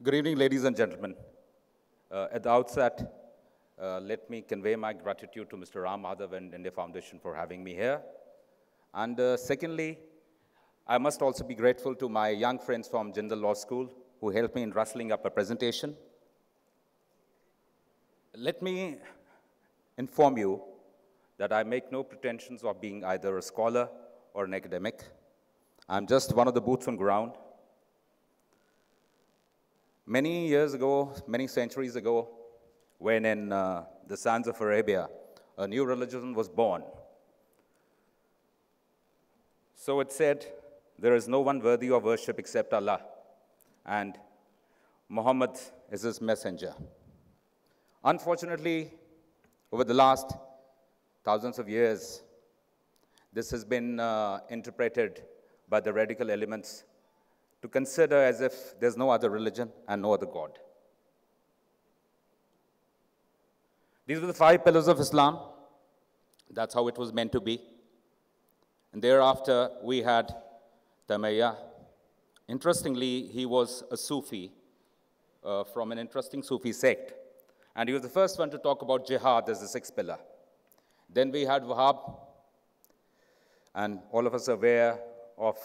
Good evening, ladies and gentlemen. At the outset, let me convey my gratitude to Mr. Ram Madhav and India Foundation for having me here. And secondly, I must also be grateful to my young friends from Jindal Law School who helped me in rustling up a presentation. Let me inform you that I make no pretensions of being either a scholar or an academic. I'm just one of the boots on ground. Many years ago, many centuries ago, when in the sands of Arabia, a new religion was born. So it said, there is no one worthy of worship except Allah, and Muhammad is his messenger. Unfortunately, over the last thousands of years, this has been interpreted by the radical elements to consider as if there's no other religion and no other God. These were the 5 pillars of Islam. That's how it was meant to be. And thereafter, we had Taymiyyah. Interestingly, he was a Sufi from an interesting Sufi sect. And he was the first one to talk about jihad as the 6th pillar. Then we had Wahhab, and all of us are aware of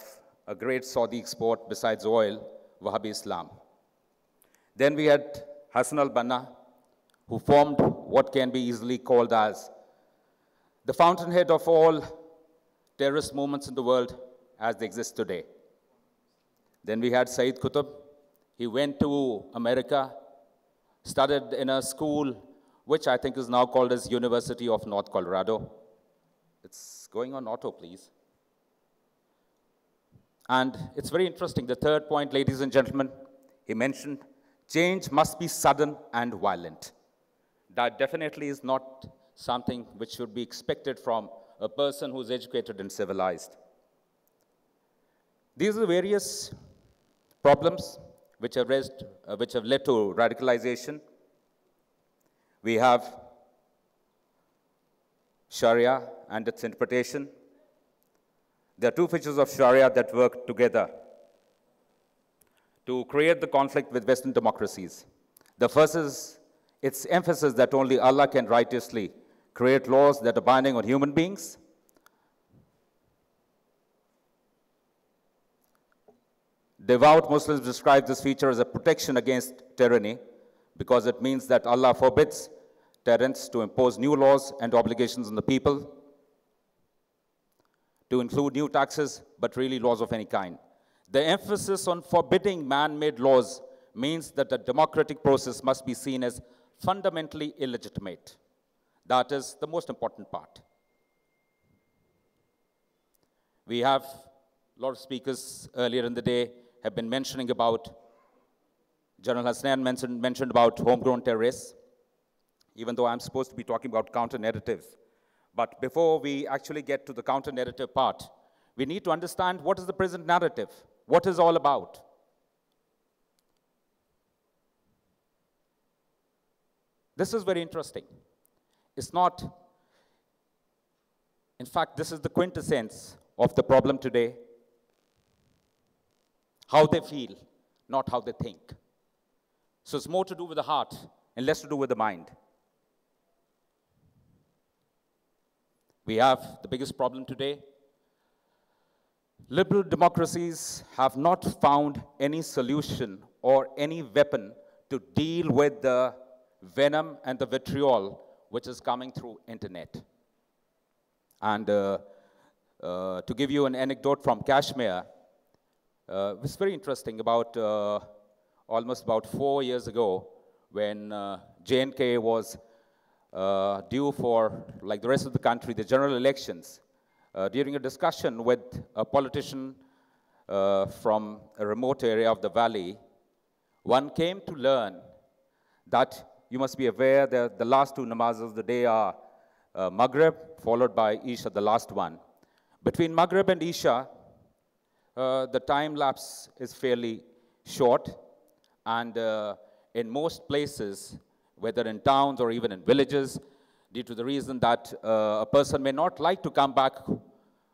a great Saudi export besides oil, Wahhabi Islam. Then we had Hassan al-Banna, who formed what can be easily called as the fountainhead of all terrorist movements in the world as they exist today. Then we had Sayyid Qutb. He went to America, studied in a school which I think is now called as University of North Colorado. It's going on auto, please. And it's very interesting. The third point, ladies and gentlemen, he mentioned change must be sudden and violent. That definitely is not something which should be expected from a person who's educated and civilized. These are the various problems which have led to radicalization. We have Sharia and its interpretation. There are 2 features of Sharia that work together to create the conflict with Western democracies. The first is its emphasis that only Allah can righteously create laws that are binding on human beings. Devout Muslims describe this feature as a protection against tyranny because it means that Allah forbids tyrants to impose new laws and obligations on the people, to include new taxes, but really laws of any kind. The emphasis on forbidding man-made laws means that the democratic process must be seen as fundamentally illegitimate. That is the most important part. We have a lot of speakers earlier in the day have been mentioning about, General Hasnan mentioned about homegrown terrorists, even though I'm supposed to be talking about counter-narratives. But before we actually get to the counter-narrative part, we need to understand what is the present narrative, what is all about. This is very interesting. It's not, in fact, this is the quintessence of the problem today. How they feel, not how they think. So it's more to do with the heart and less to do with the mind. We have the biggest problem today. Liberal democracies have not found any solution or any weapon to deal with the venom and the vitriol which is coming through internet. And to give you an anecdote from Kashmir, it's very interesting. Almost about 4 years ago, when J&K was due for, like the rest of the country, the general elections, during a discussion with a politician from a remote area of the valley, one came to learn that you must be aware that the last 2 namazes of the day are Maghrib, followed by Isha, the last one. Between Maghrib and Isha, the time lapse is fairly short, and in most places, whether in towns or even in villages, due to the reason that a person may not like to come back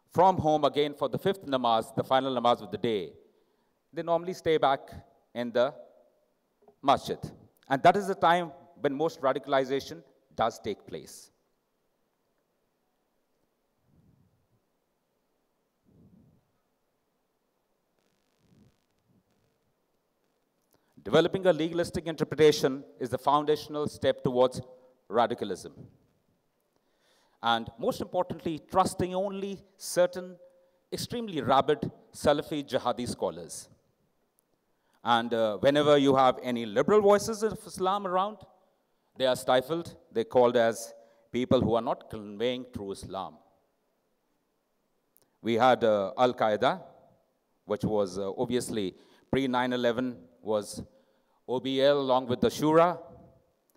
from home again for the 5th namaz, the final namaz of the day, they normally stay back in the masjid. And that is the time when most radicalization does take place. Developing a legalistic interpretation is the foundational step towards radicalism. And most importantly, trusting only certain extremely rabid Salafi jihadi scholars. And whenever you have any liberal voices of Islam around, they are stifled. They're called as people who are not conveying true Islam. We had Al-Qaeda, which was obviously pre-9/11 was OBL along with the Shura.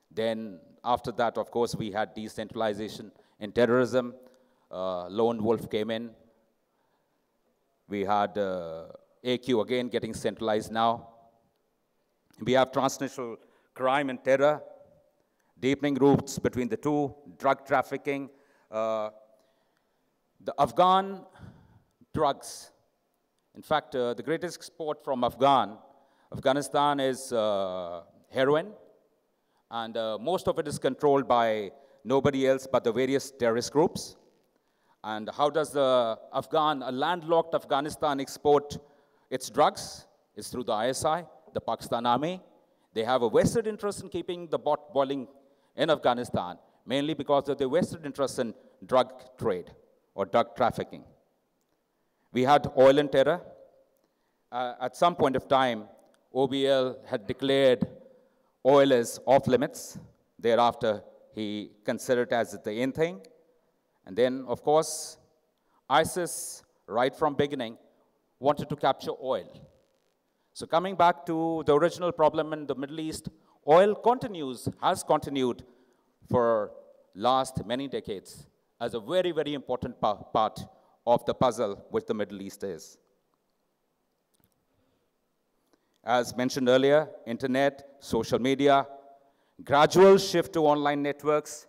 Then after that, of course, we had decentralization in terrorism. Lone Wolf came in. We had AQ again getting centralized now. We have transnational crime and terror, deepening roots between the two, drug trafficking, the Afghan drugs. In fact, the greatest export from Afghanistan is heroin, and most of it is controlled by nobody else but the various terrorist groups. And how does a landlocked Afghanistan export its drugs? It's through the ISI, the Pakistan Army. They have a vested interest in keeping the pot boiling in Afghanistan, mainly because of their vested interest in drug trade or drug trafficking. We had oil and terror. At some point of time, OBL had declared oil as off limits. Thereafter, he considered it as the in thing. And then, of course, ISIS, right from beginning, wanted to capture oil. So coming back to the original problem in the Middle East, oil has continued for last many decades as a very, very important part of the puzzle which the Middle East is. As mentioned earlier, internet, social media, gradual shift to online networks.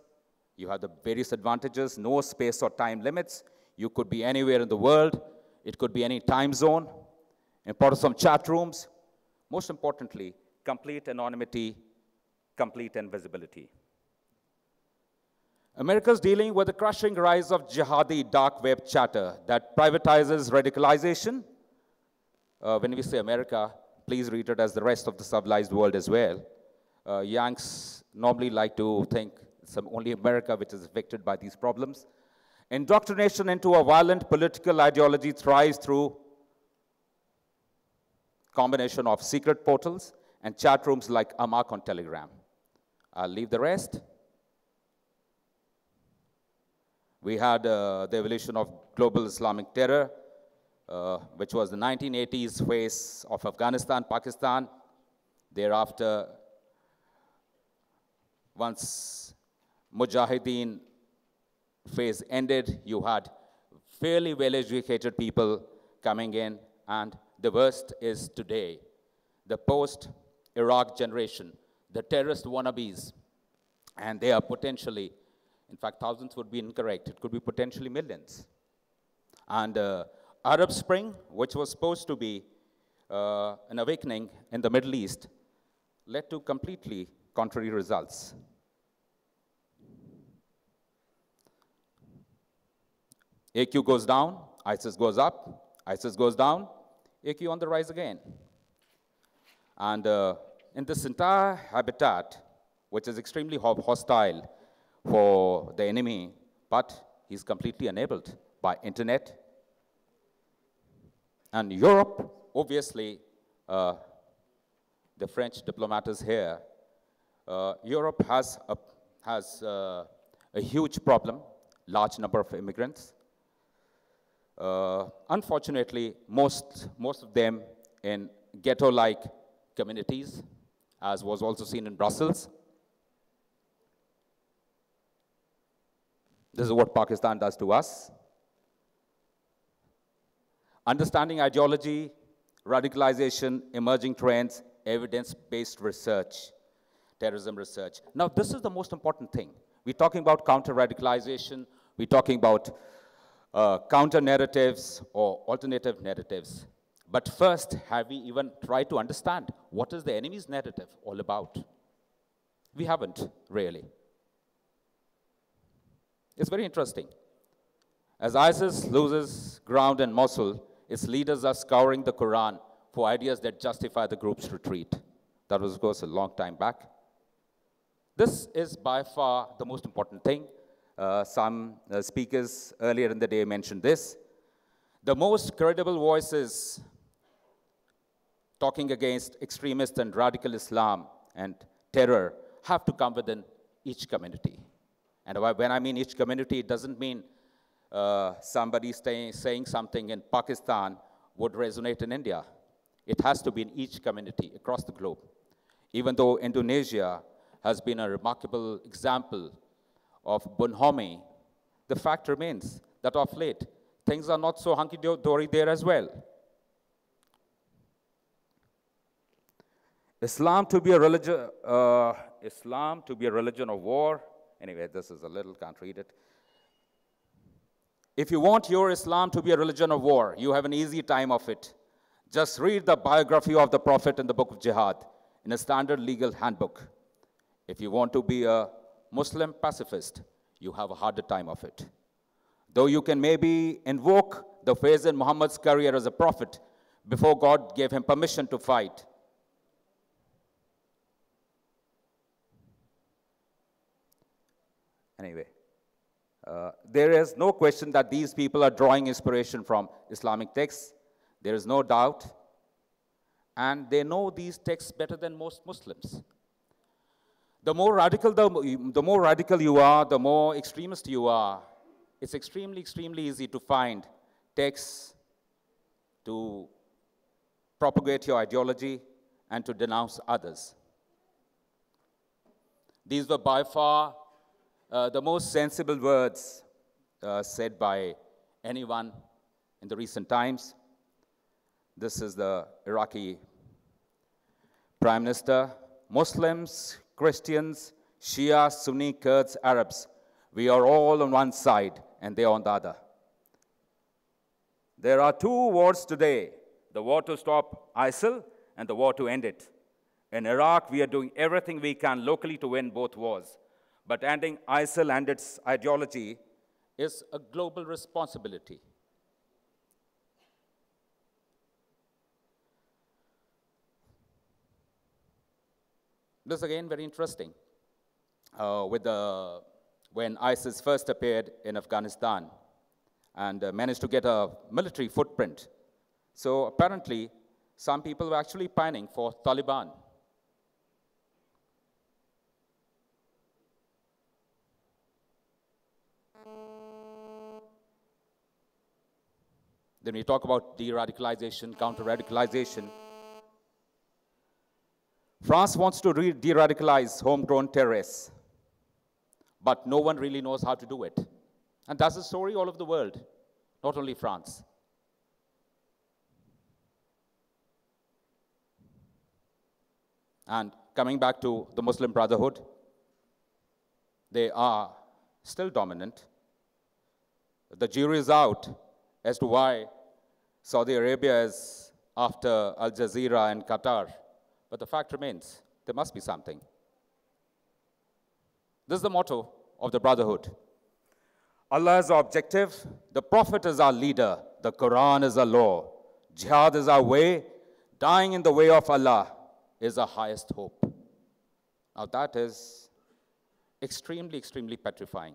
You have the various advantages, no space or time limits. You could be anywhere in the world. It could be any time zone. Importance of chat rooms. Most importantly, complete anonymity, complete invisibility. America is dealing with the crushing rise of jihadi dark web chatter that privatizes radicalization. When we say America, please read it as the rest of the civilized world as well. Yanks normally like to think it's only America which is affected by these problems. Indoctrination into a violent political ideology thrives through combination of secret portals and chat rooms like Amak on Telegram. I'll leave the rest. We had the evolution of global Islamic terror, which was the 1980s phase of Afghanistan, Pakistan. Thereafter, once Mujahidin phase ended, you had fairly well-educated people coming in, and the worst is today, the post-Iraq generation, the terrorist wannabes, and they are potentially, in fact, thousands would be incorrect, it could be potentially millions. And Arab Spring, which was supposed to be an awakening in the Middle East, led to completely contrary results. AQ goes down, ISIS goes up, ISIS goes down, AQ on the rise again. And in this entire habitat, which is extremely hostile for the enemy, but he's completely enabled by internet. And Europe, obviously, the French diplomat is here. Europe has a huge problem, large number of immigrants. Unfortunately, most of them in ghetto-like communities, as was also seen in Brussels. This is what Pakistan does to us. Understanding ideology, radicalization, emerging trends, evidence-based research, terrorism research. Now, this is the most important thing. We're talking about counter-radicalization. We're talking about counter-narratives or alternative narratives. But first, have we even tried to understand what is the enemy's narrative all about? We haven't, really. It's very interesting. As ISIS loses ground in Mosul, its leaders are scouring the Quran for ideas that justify the group's retreat. That was, of course, a long time back. This is by far the most important thing. Some speakers earlier in the day mentioned this. The most credible voices talking against extremist and radical Islam and terror have to come within each community. And when I mean each community, it doesn't mean somebody saying something in Pakistan would resonate in India. It has to be in each community across the globe. Even though Indonesia has been a remarkable example of bonhomie, the fact remains that of late, things are not so hunky-dory there as well. Islam to be a religion of war. Anyway, this is a little, can't read it. If you want your Islam to be a religion of war, you have an easy time of it. Just read the biography of the Prophet in the book of Jihad, in a standard legal handbook. If you want to be a Muslim pacifist, you have a harder time of it. Though you can maybe invoke the phase in Muhammad's career as a prophet before God gave him permission to fight. Anyway, there is no question that these people are drawing inspiration from Islamic texts. There is no doubt. And they know these texts better than most Muslims. The more radical you are, the more extremist you are, it's extremely, extremely easy to find texts to propagate your ideology and to denounce others. These were by far the most sensible words said by anyone in the recent times. This is the Iraqi Prime Minister. Muslims, Christians, Shia, Sunni, Kurds, Arabs, we are all on one side and they are on the other. There are two wars today, the war to stop ISIL and the war to end it. In Iraq, we are doing everything we can locally to win both wars. But ending ISIL and its ideology is a global responsibility. This is again very interesting. When ISIS first appeared in Afghanistan and managed to get a military footprint. So apparently, some people were actually pining for Taliban. Then we talk about de-radicalization, counter-radicalization. France wants to de-radicalize homegrown terrorists, but no one really knows how to do it. And that's the story all over the world, not only France. And coming back to the Muslim Brotherhood, they are still dominant. The jury is out as to why Saudi Arabia is after Al Jazeera and Qatar. But the fact remains, there must be something. This is the motto of the Brotherhood. Allah is our objective, the Prophet is our leader, the Quran is our law, Jihad is our way, dying in the way of Allah is our highest hope. Now that is extremely, extremely petrifying.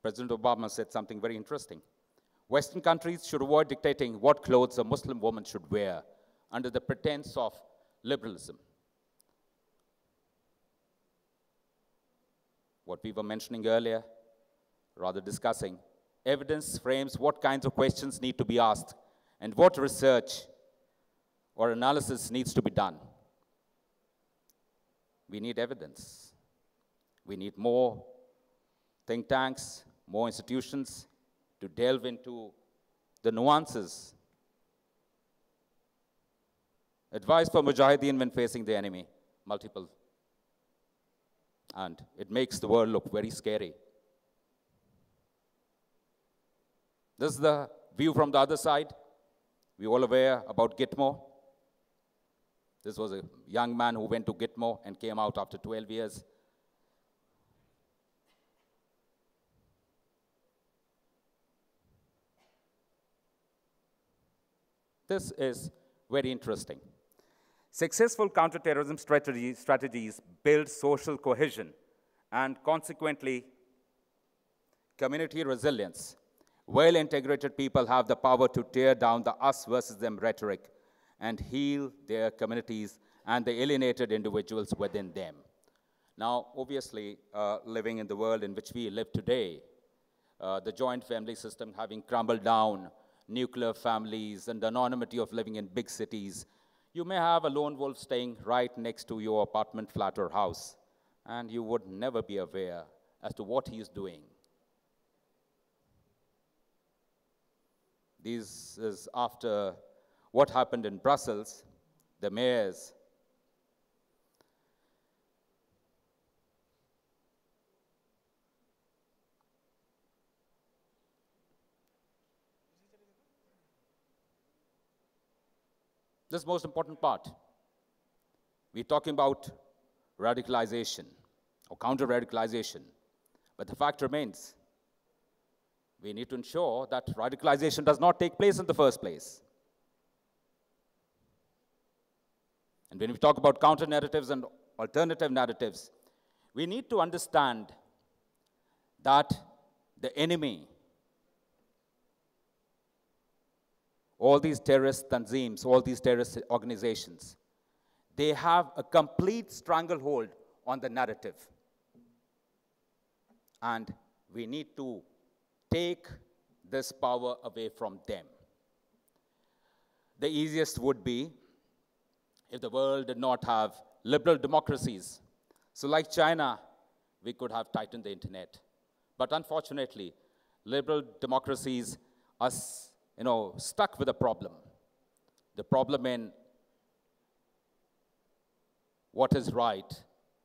President Obama said something very interesting. Western countries should avoid dictating what clothes a Muslim woman should wear under the pretense of liberalism. What we were mentioning earlier, rather discussing, evidence frames what kinds of questions need to be asked and what research or analysis needs to be done. We need evidence. We need more think tanks, more institutions to delve into the nuances. Advice for Mujahidin when facing the enemy, multiple And it makes the world look very scary. This is the view from the other side. We're all aware about Gitmo. This was a young man who went to Gitmo and came out after 12 years. This is very interesting. Successful counterterrorism strategies build social cohesion and consequently community resilience. Well-integrated people have the power to tear down the us versus them rhetoric and heal their communities and the alienated individuals within them. Now, obviously, living in the world in which we live today, the joint family system having crumbled down, nuclear families, and the anonymity of living in big cities, you may have a lone wolf staying right next to your apartment, flat, or house, and you would never be aware as to what he is doing. This is after what happened in Brussels, the mayors. This is the most important part. We're talking about radicalization or counter-radicalization, but the fact remains, we need to ensure that radicalization does not take place in the first place. And when we talk about counter-narratives and alternative narratives, we need to understand that the enemy, all these terrorist tanzeems, all these terrorist organizations, they have a complete stranglehold on the narrative. And we need to take this power away from them. The easiest would be if the world did not have liberal democracies. So like China, we could have tightened the internet. But unfortunately, liberal democracies are stuck with a problem. The problem in what is right,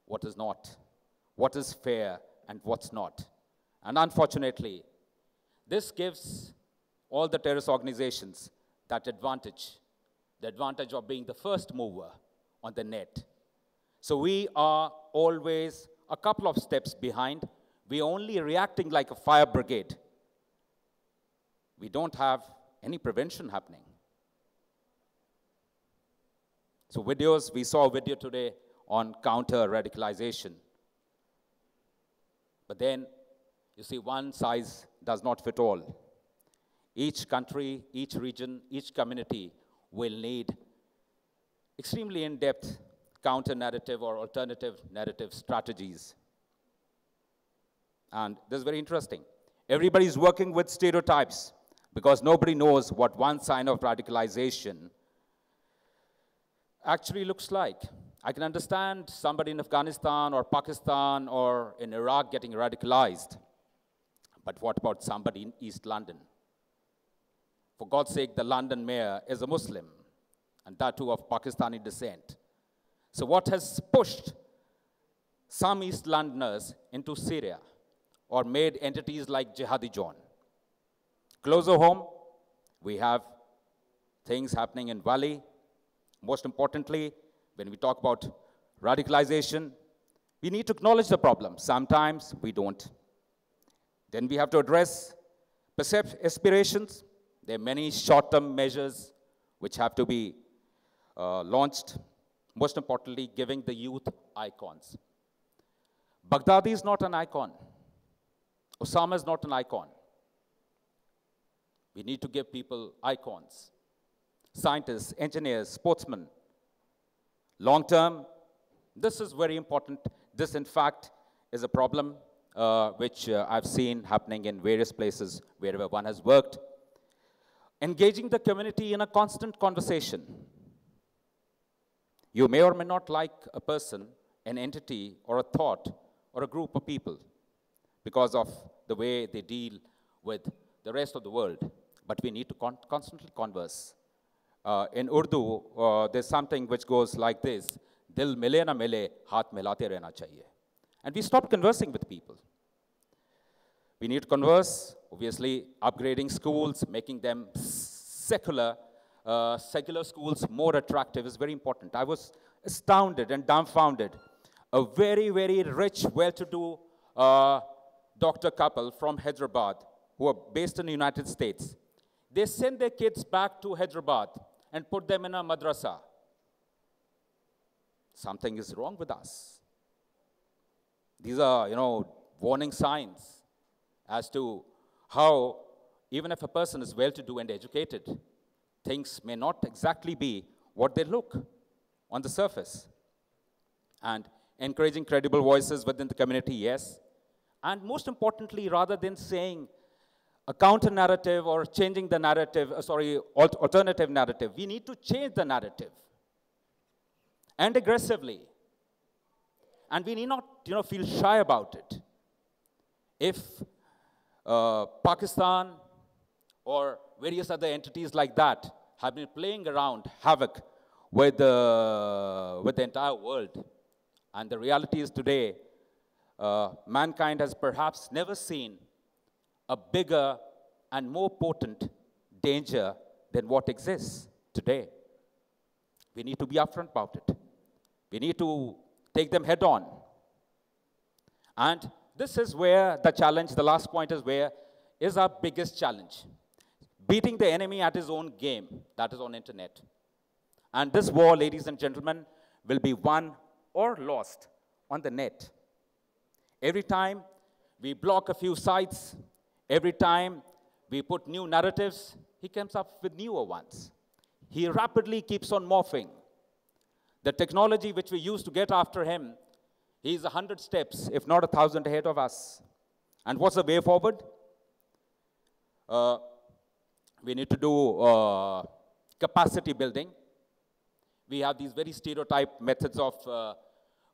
what is not, what is fair, and what's not. And unfortunately, this gives all the terrorist organizations that advantage, the advantage of being the first mover on the net. So we are always a couple of steps behind. We're only reacting like a fire brigade. We don't have any prevention happening. So videos, we saw a video today on counter-radicalization. But then, you see, one size does not fit all. Each country, each region, each community will need extremely in-depth counter-narrative or alternative narrative strategies. And this is very interesting. Everybody's working with stereotypes because nobody knows what one sign of radicalization actually looks like. I can understand somebody in Afghanistan or Pakistan or in Iraq getting radicalized. But what about somebody in East London? For God's sake, the London mayor is a Muslim, and that too of Pakistani descent. So what has pushed some East Londoners into Syria or made entities like Jihadi John? Closer home, we have things happening in Valley. Most importantly, when we talk about radicalization, we need to acknowledge the problem. Sometimes we don't. Then we have to address aspirations. There are many short-term measures which have to be launched. Most importantly, giving the youth icons. Baghdadi is not an icon. Osama is not an icon. We need to give people icons. Scientists, engineers, sportsmen. Long-term, this is very important. This, in fact, is a problem which I've seen happening in various places wherever one has worked. Engaging the community in a constant conversation. You may or may not like a person, an entity, or a thought, or a group of people because of the way they deal with the rest of the world. But we need to constantly converse. In Urdu, there's something which goes like this: Dil mile na mile, haath milate rehna chahiye. And we stopped conversing with people. We need to converse, obviously, upgrading schools, making them secular schools more attractive is very important. I was astounded and dumbfounded. A very, very rich, well-to-do doctor couple from Hyderabad who are based in the United States. They send their kids back to Hyderabad and put them in a madrasa. Something is wrong with us. These are, warning signs as to how, even if a person is well-to-do and educated, things may not exactly be what they look on the surface. And encouraging credible voices within the community, yes. And most importantly, rather than saying a counter-narrative or changing the narrative, alternative narrative, we need to change the narrative. And aggressively. And we need not, feel shy about it. If Pakistan or various other entities like that have been playing around havoc with the entire world, and the reality is today, mankind has perhaps never seen a bigger and more potent danger than what exists today. We need to be upfront about it. We need to take them head on. And this is where the challenge, the last point is our biggest challenge. Beating the enemy at his own game, that is on internet. And this war, ladies and gentlemen, will be won or lost on the net. Every time we block a few sites, every time we put new narratives, he comes up with newer ones. He rapidly keeps on morphing. The technology which we use to get after him, he's 100 steps, if not 1,000 ahead of us. And what's the way forward? We need to do capacity building. We have these very stereotyped methods of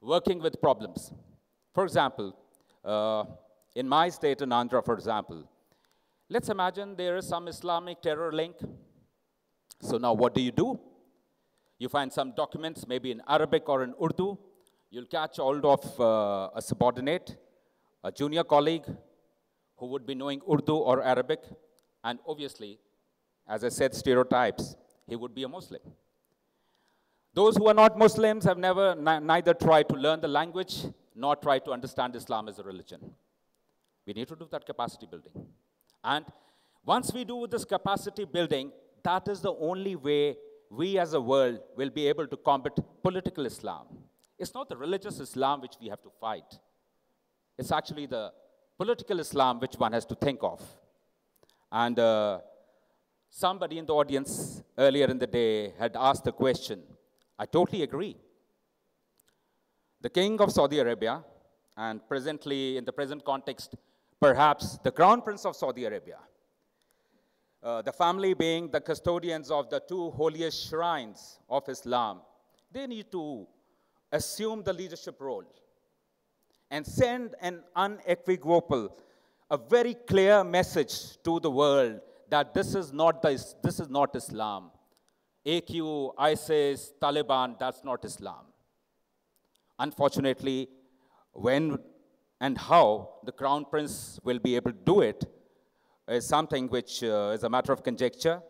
working with problems. For example, in my state, in Andhra, for example, let's imagine there is some Islamic terror link. So now what do? You find some documents, maybe in Arabic or in Urdu. You'll catch hold of a subordinate, a junior colleague who would be knowing Urdu or Arabic. And obviously, as I said, stereotypes, he would be a Muslim. Those who are not Muslims have neither tried to learn the language nor tried to understand Islam as a religion. We need to do that capacity building. And once we do this capacity building, that is the only way we as a world will be able to combat political Islam. It's not the religious Islam which we have to fight. It's actually the political Islam which one has to think of. And somebody in the audience earlier in the day had asked the question. I totally agree. The king of Saudi Arabia, and presently, in the present context, perhaps the crown prince of Saudi Arabia, the family being the custodians of the two holiest shrines of Islam, they need to assume the leadership role and send an unequivocal, a very clear message to the world that this is not Islam. AQ, ISIS, Taliban, that's not Islam. Unfortunately, when and how the crown prince will be able to do it is something which is a matter of conjecture.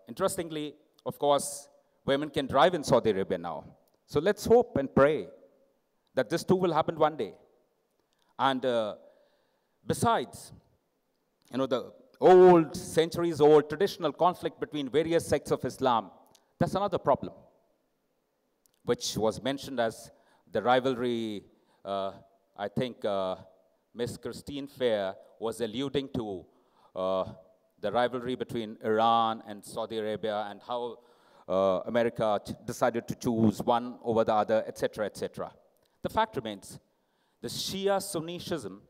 Interestingly, of course, women can drive in Saudi Arabia now. So let's hope and pray that this too will happen one day. And besides, the old, centuries-old traditional conflict between various sects of Islam, that's another problem, which was mentioned as the rivalry. I think Miss Christine Fair was alluding to the rivalry between Iran and Saudi Arabia and how America decided to choose one over the other, etc., etc. The fact remains, the Shia-Sunni schism,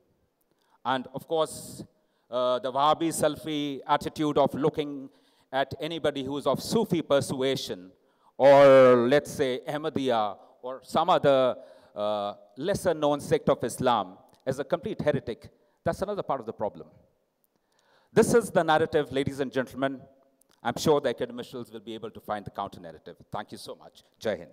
and of course, the Wahhabi Salafi attitude of looking at anybody who is of Sufi persuasion, or let's say Ahmadiyya, or some other lesser-known sect of Islam as a complete heretic, that's another part of the problem. This is the narrative, ladies and gentlemen. I'm sure the academicians will be able to find the counter-narrative. Thank you so much. Jai Hind.